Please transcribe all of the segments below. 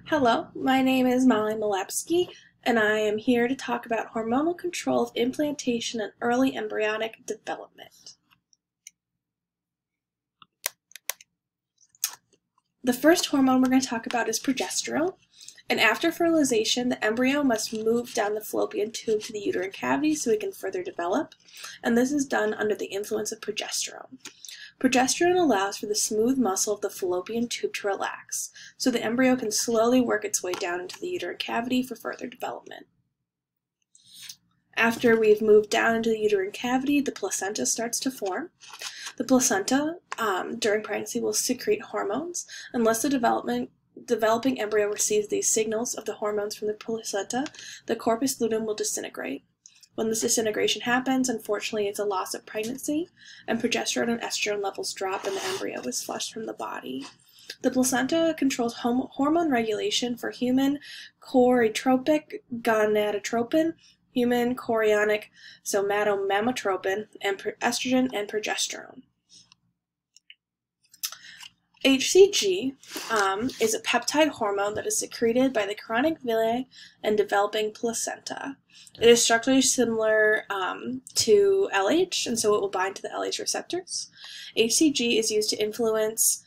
Hello, my name is Molly Malewski, and I am here to talk about hormonal control of implantation and early embryonic development. The first hormone we're going to talk about is progesterone, and after fertilization, the embryo must move down the fallopian tube to the uterine cavity so it can further develop, and this is done under the influence of progesterone. Progesterone allows for the smooth muscle of the fallopian tube to relax, so the embryo can slowly work its way down into the uterine cavity for further development. After we've moved down into the uterine cavity, the placenta starts to form. The placenta, during pregnancy, will secrete hormones. Unless the developing embryo receives these signals of the hormones from the placenta, the corpus luteum will disintegrate. When this disintegration happens, unfortunately, it's a loss of pregnancy, and progesterone and estrogen levels drop and the embryo is flushed from the body. The placenta controls hormone regulation for human choriotropin, gonadotropin, human chorionic somatomammotropin, and estrogen and progesterone. HCG is a peptide hormone that is secreted by the chorionic villi and developing placenta. It is structurally similar to LH, and so it will bind to the LH receptors. HCG is used to influence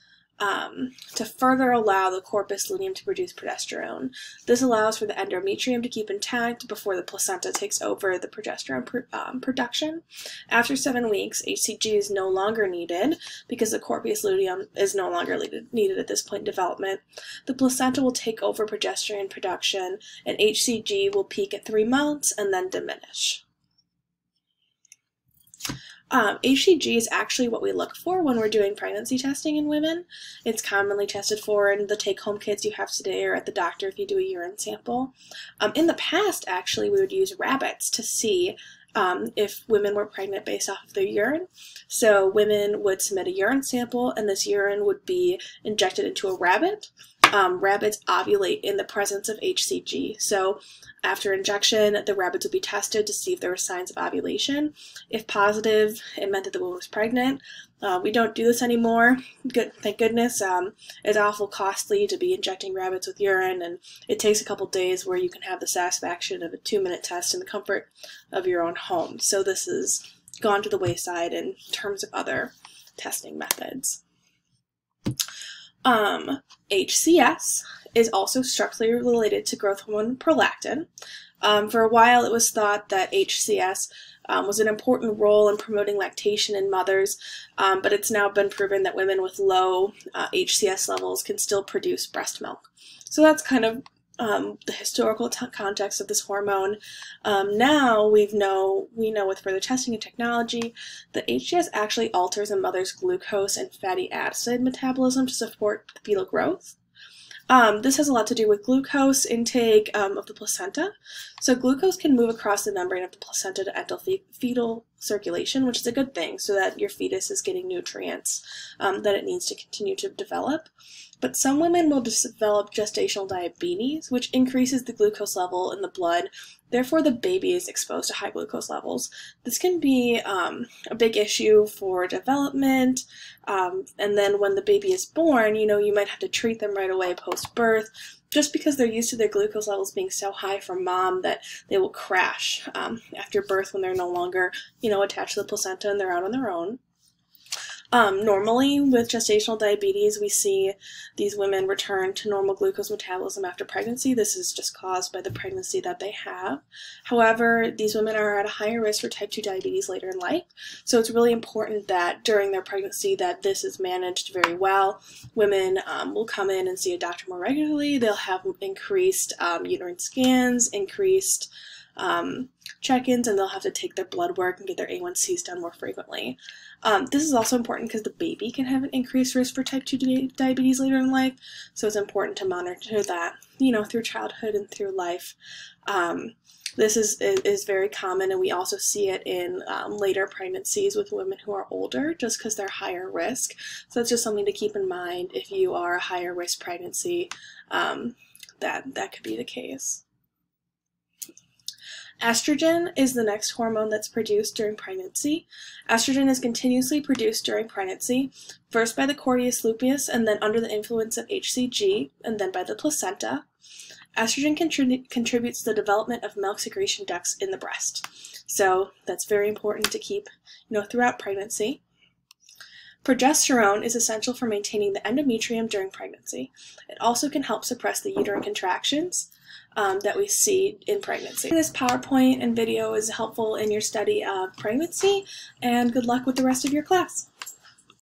to further allow the corpus luteum to produce progesterone. This allows for the endometrium to keep intact before the placenta takes over the progesterone production. After 7 weeks, HCG is no longer needed because the corpus luteum is no longer needed at this point in development. The placenta will take over progesterone production, and HCG will peak at 3 months and then diminish. HCG is actually what we look for when we're doing pregnancy testing in women. It's commonly tested for in the take-home kits you have today or at the doctor if you do a urine sample. In the past, actually, we would use rabbits to see if women were pregnant based off of their urine. So women would submit a urine sample, and this urine would be injected into a rabbit. Rabbits ovulate in the presence of HCG. So after injection, the rabbits would be tested to see if there were signs of ovulation. If positive, it meant that the woman was pregnant. We don't do this anymore. Thank goodness. It's awful costly to be injecting rabbits with urine, and it takes a couple days where you can have the satisfaction of a 2-minute test in the comfort of your own home. So this has gone to the wayside in terms of other testing methods. HCS is also structurally related to growth hormone prolactin. For a while, it was thought that HCS was an important role in promoting lactation in mothers, but it's now been proven that women with low HCS levels can still produce breast milk. So that's kind of the historical context of this hormone. Now we know with further testing and technology that HCS actually alters a mother's glucose and fatty acid metabolism to support fetal growth. This has a lot to do with glucose intake of the placenta. So glucose can move across the membrane of the placenta to enter fetal circulation, which is a good thing, so that your fetus is getting nutrients that it needs to continue to develop. But some women will develop gestational diabetes, which increases the glucose level in the blood. Therefore, the baby is exposed to high glucose levels. This can be a big issue for development, and then when the baby is born, you might have to treat them right away post-birth, just because they're used to their glucose levels being so high from mom that they will crash after birth when they're no longer, attached to the placenta and they're out on their own. Normally, with gestational diabetes, we see these women return to normal glucose metabolism after pregnancy. This is just caused by the pregnancy that they have. However, these women are at a higher risk for type 2 diabetes later in life, so it's really important that during their pregnancy that this is managed very well. Women will come in and see a doctor more regularly. They'll have increased uterine scans, increased check-ins, and they'll have to take their blood work and get their A1Cs done more frequently. This is also important because the baby can have an increased risk for type 2 diabetes later in life, so it's important to monitor that, through childhood and through life. This is very common, and we also see it in later pregnancies with women who are older, just because they're higher risk. So it's just something to keep in mind if you are a higher risk pregnancy, that could be the case. Estrogen is the next hormone that's produced during pregnancy. Estrogen is continuously produced during pregnancy, first by the corteus luteus and then under the influence of HCG, and then by the placenta. Estrogen contributes to the development of milk secretion ducts in the breast. So that's very important to keep, throughout pregnancy. Progesterone is essential for maintaining the endometrium during pregnancy. It also can help suppress the uterine contractions that we see in pregnancy. This PowerPoint and video is helpful in your study of pregnancy, and good luck with the rest of your class.